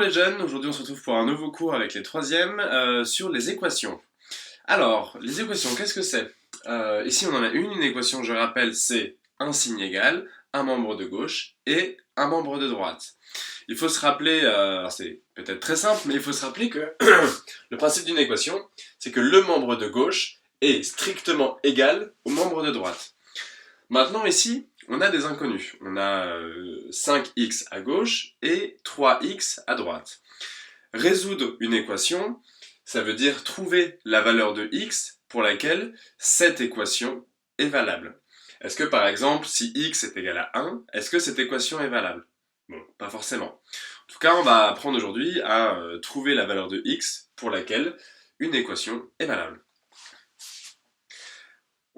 les jeunes, aujourd'hui on se retrouve pour un nouveau cours avec les troisièmes sur les équations. Alors, les équations, qu'est-ce que c'est? Ici on en a une équation, je rappelle, c'est un signe égal, un membre de gauche et un membre de droite. Il faut se rappeler, c'est peut-être très simple, mais il faut se rappeler que le principe d'une équation, c'est que le membre de gauche est strictement égal au membre de droite. Maintenant ici, on a des inconnus. On a 5x à gauche et 3x à droite. Résoudre une équation, ça veut dire trouver la valeur de x pour laquelle cette équation est valable. Est-ce que par exemple, si x est égal à 1, est-ce que cette équation est valable? Bon, pas forcément. En tout cas, on va apprendre aujourd'hui à trouver la valeur de x pour laquelle une équation est valable.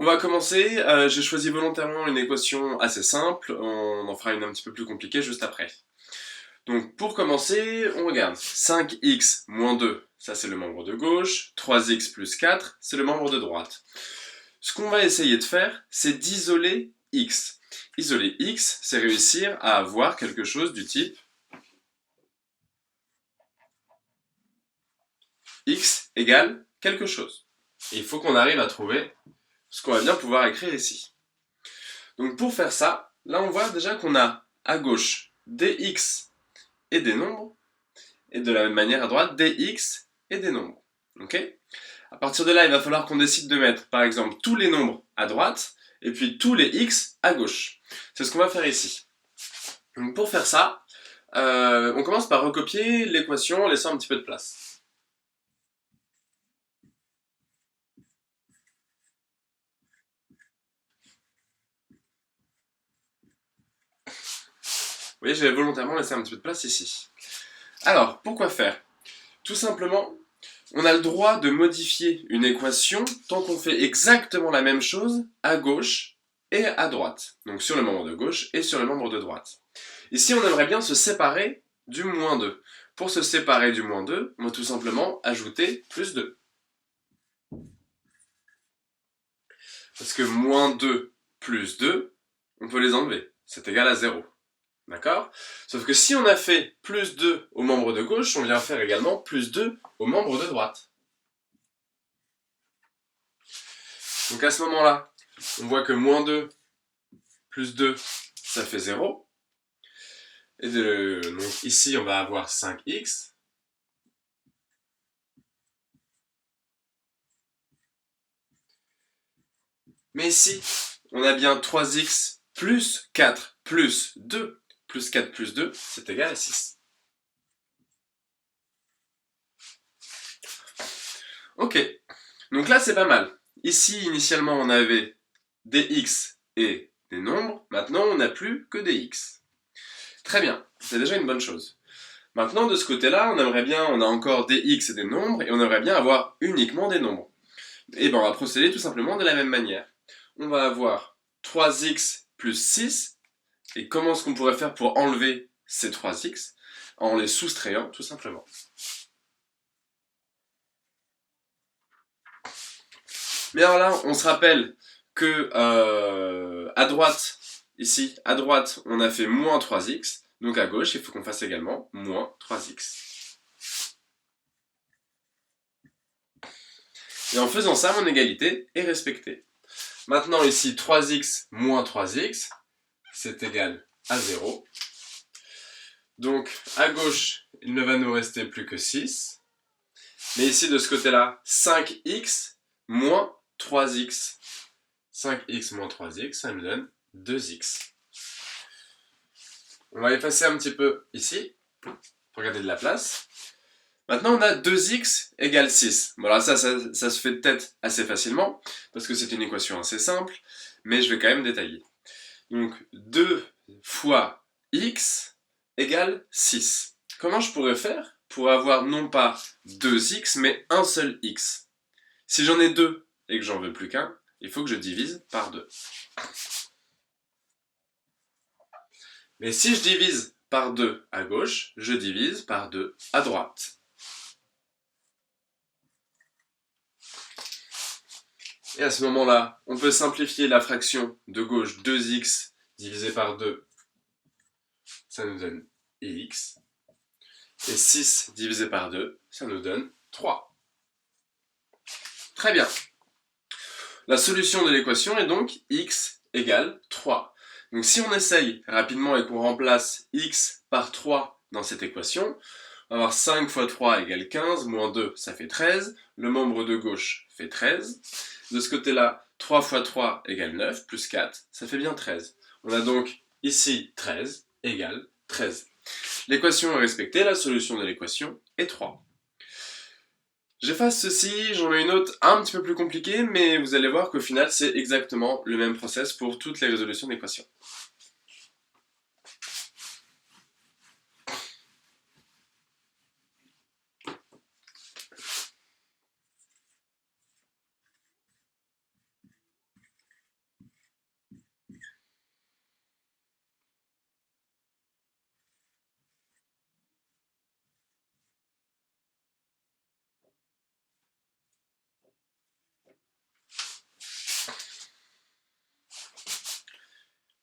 On va commencer, j'ai choisi volontairement une équation assez simple, on en fera une un petit peu plus compliquée juste après. Donc pour commencer, on regarde 5x moins 2, ça c'est le membre de gauche, 3x plus 4, c'est le membre de droite. Ce qu'on va essayer de faire, c'est d'isoler x. Isoler x, c'est réussir à avoir quelque chose du type x égale quelque chose. Et il faut qu'on arrive à trouver ce qu'on va bien pouvoir écrire ici. Donc pour faire ça, là on voit déjà qu'on a à gauche des x et des nombres, et de la même manière à droite des x et des nombres. Okay, à partir de là, il va falloir qu'on décide de mettre par exemple tous les nombres à droite, et puis tous les x à gauche. C'est ce qu'on va faire ici. Donc pour faire ça, on commence par recopier l'équation en laissant un petit peu de place. Vous voyez, j'ai volontairement laissé un petit peu de place ici. Alors, pourquoi faire? Tout simplement, on a le droit de modifier une équation tant qu'on fait exactement la même chose à gauche et à droite. Donc sur le membre de gauche et sur le membre de droite. Ici, on aimerait bien se séparer du moins 2. Pour se séparer du moins 2, on va tout simplement ajouter plus 2. Parce que moins 2 plus 2, on peut les enlever. C'est égal à 0. D'accord? Sauf que si on a fait plus 2 au membre de gauche, on vient faire également plus 2 au membre de droite. Donc à ce moment-là, on voit que moins 2 plus 2, ça fait 0. Et donc ici, on va avoir 5x. Mais ici, on a bien 3x plus 4 plus 2. Plus 4 plus 2, c'est égal à 6. Ok, donc là c'est pas mal. Ici, initialement, on avait des x et des nombres. Maintenant, on n'a plus que des x. Très bien, c'est déjà une bonne chose. Maintenant, de ce côté-là, on aimerait bien, on a encore des x et des nombres, et on aimerait bien avoir uniquement des nombres. Et bien, on va procéder tout simplement de la même manière. On va avoir 3x plus 6, et comment est-ce qu'on pourrait faire pour enlever ces 3x? En les soustrayant, tout simplement. Mais alors là, on se rappelle que à droite, ici, à droite, on a fait moins 3x. Donc à gauche, il faut qu'on fasse également moins 3x. Et en faisant ça, mon égalité est respectée. Maintenant ici, 3x moins 3x, c'est égal à 0. Donc à gauche, il ne va nous rester plus que 6. Mais ici, de ce côté-là, 5x moins 3x. 5x moins 3x, ça me donne 2x. On va effacer un petit peu ici, pour garder de la place. Maintenant, on a 2x égale 6. Bon, alors ça se fait de tête assez facilement, parce que c'est une équation assez simple, mais je vais quand même détailler. Donc, 2 fois x égale 6. Comment je pourrais faire pour avoir non pas 2x, mais un seul x? Si j'en ai 2 et que j'en veux plus qu'un, il faut que je divise par 2. Mais si je divise par 2 à gauche, je divise par 2 à droite. Et à ce moment-là, on peut simplifier la fraction de gauche 2x divisé par 2. Ça nous donne x. Et 6 divisé par 2, ça nous donne 3. Très bien. La solution de l'équation est donc x égale 3. Donc si on essaye rapidement et qu'on remplace x par 3 dans cette équation, on va avoir 5 fois 3 égale 15, moins 2, ça fait 13. Le membre de gauche fait 13. De ce côté-là, 3 fois 3 égale 9, plus 4, ça fait bien 13. On a donc ici 13 égale 13. L'équation est respectée, la solution de l'équation est 3. J'efface ceci, j'en mets une autre un petit peu plus compliquée, mais vous allez voir qu'au final, c'est exactement le même process pour toutes les résolutions d'équations.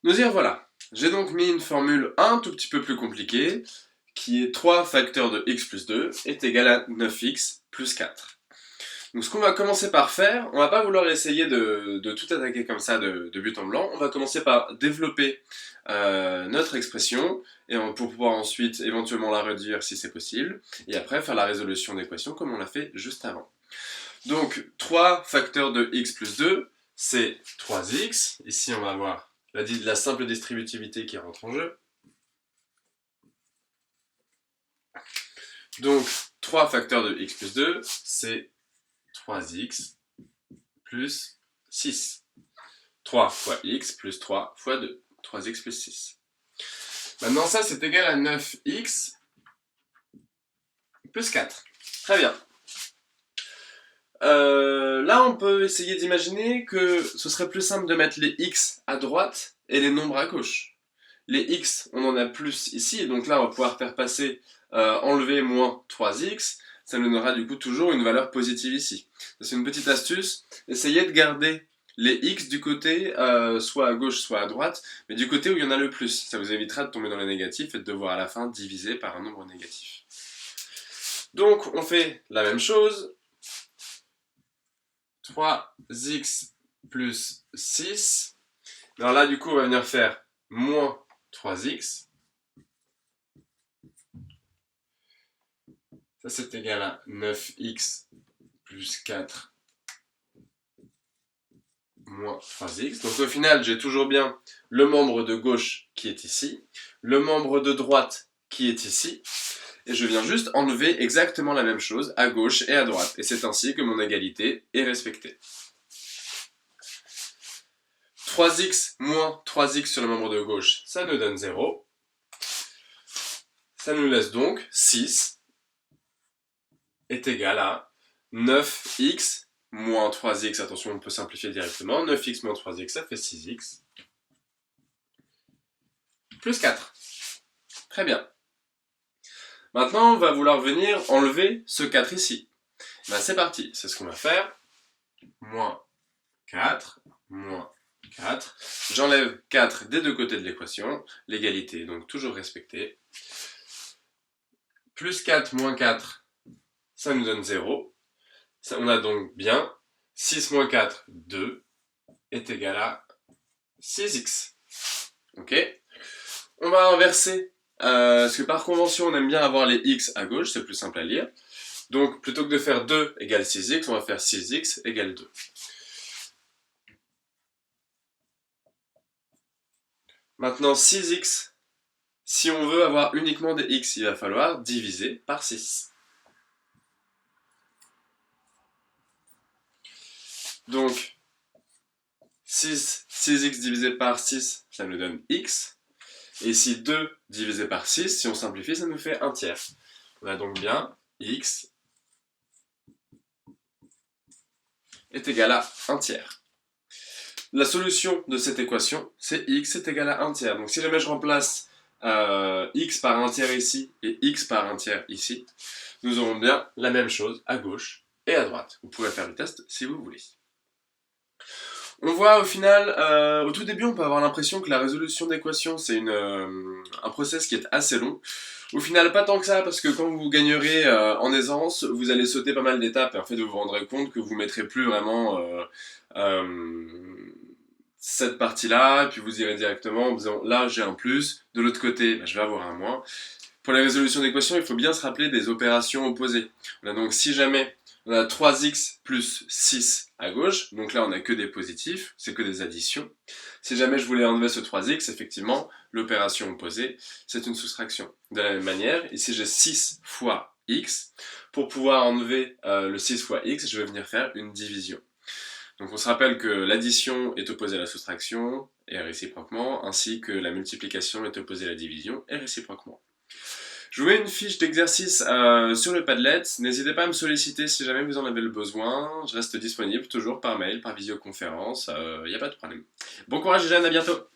Nous y revoilà. J'ai donc mis une formule un tout petit peu plus compliquée, qui est 3 facteurs de x plus 2 est égal à 9x plus 4. Donc ce qu'on va commencer par faire, on va pas vouloir essayer de tout attaquer comme ça de but en blanc, on va commencer par développer notre expression, et pour pouvoir ensuite éventuellement la réduire si c'est possible, et après faire la résolution d'équation comme on l'a fait juste avant. Donc 3 facteurs de x plus 2, c'est 3x, ici on va avoir la simple distributivité qui rentre en jeu. Donc 3 facteurs de x plus 2, c'est 3x plus 6. 3 fois x plus 3 fois 2. 3x plus 6. Maintenant, ça, c'est égal à 9x plus 4. Très bien. Là, on peut essayer d'imaginer que ce serait plus simple de mettre les x à droite et les nombres à gauche. Les x, on en a plus ici, et donc là, on va pouvoir faire passer enlever moins 3x. Ça nous donnera du coup toujours une valeur positive ici. C'est une petite astuce. Essayez de garder les x du côté soit à gauche soit à droite, mais du côté où il y en a le plus. Ça vous évitera de tomber dans les négatifs et de devoir à la fin diviser par un nombre négatif. Donc on fait la même chose. 3x plus 6. Alors là du coup on va venir faire moins 3x. Ça c'est égal à 9x plus 4 moins 3x. Donc au final, j'ai toujours bien le membre de gauche qui est ici, le membre de droite qui est ici, et je viens juste enlever exactement la même chose à gauche et à droite. Et c'est ainsi que mon égalité est respectée. 3x moins 3x sur le membre de gauche, ça nous donne 0. Ça nous laisse donc 6 est égal à 9x moins 3x, attention on peut simplifier directement, 9x moins 3x ça fait 6x, plus 4. Très bien. Maintenant on va vouloir venir enlever ce 4 ici. Ben, c'est parti, c'est ce qu'on va faire. Moins 4, moins 4. J'enlève 4 des deux côtés de l'équation, l'égalité est donc toujours respectée. Plus 4 moins 4, ça nous donne 0. Ça, on a donc bien 6 moins 4, 2, est égal à 6x. Ok. On va inverser, parce que par convention, on aime bien avoir les x à gauche, c'est plus simple à lire. Donc, plutôt que de faire 2 égale 6x, on va faire 6x égale 2. Maintenant, 6x, si on veut avoir uniquement des x, il va falloir diviser par 6. Donc, 6x divisé par 6, ça nous donne x. Et ici, 2 divisé par 6, si on simplifie, ça nous fait 1 tiers. On a donc bien x est égal à 1 tiers. La solution de cette équation, c'est x est égal à 1 tiers. Donc si jamais je remplace x par 1 tiers ici et x par 1 tiers ici, nous aurons bien la même chose à gauche et à droite. Vous pourrez faire le test si vous voulez. On voit au final, au tout début, on peut avoir l'impression que la résolution d'équations, c'est un process qui est assez long. Au final, pas tant que ça, parce que quand vous gagnerez en aisance, vous allez sauter pas mal d'étapes, et en fait, vous vous rendrez compte que vous mettrez plus vraiment euh, cette partie-là, et puis vous irez directement en disant, là, j'ai un plus, de l'autre côté, bah, je vais avoir un moins. Pour la résolution d'équations, il faut bien se rappeler des opérations opposées. On a donc, si jamais on a 3x plus 6 à gauche, donc là on n'a que des positifs, c'est que des additions. Si jamais je voulais enlever ce 3x, effectivement, l'opération opposée, c'est une soustraction. De la même manière, ici j'ai 6 fois x. Pour pouvoir enlever le 6 fois x, je vais venir faire une division. Donc on se rappelle que l'addition est opposée à la soustraction, et réciproquement, ainsi que la multiplication est opposée à la division, et réciproquement. Je vous mets une fiche d'exercice sur le Padlet. N'hésitez pas à me solliciter si jamais vous en avez le besoin. Je reste disponible toujours par mail, par visioconférence. Il n'y a pas de problème. Bon courage, Jeanne, à bientôt.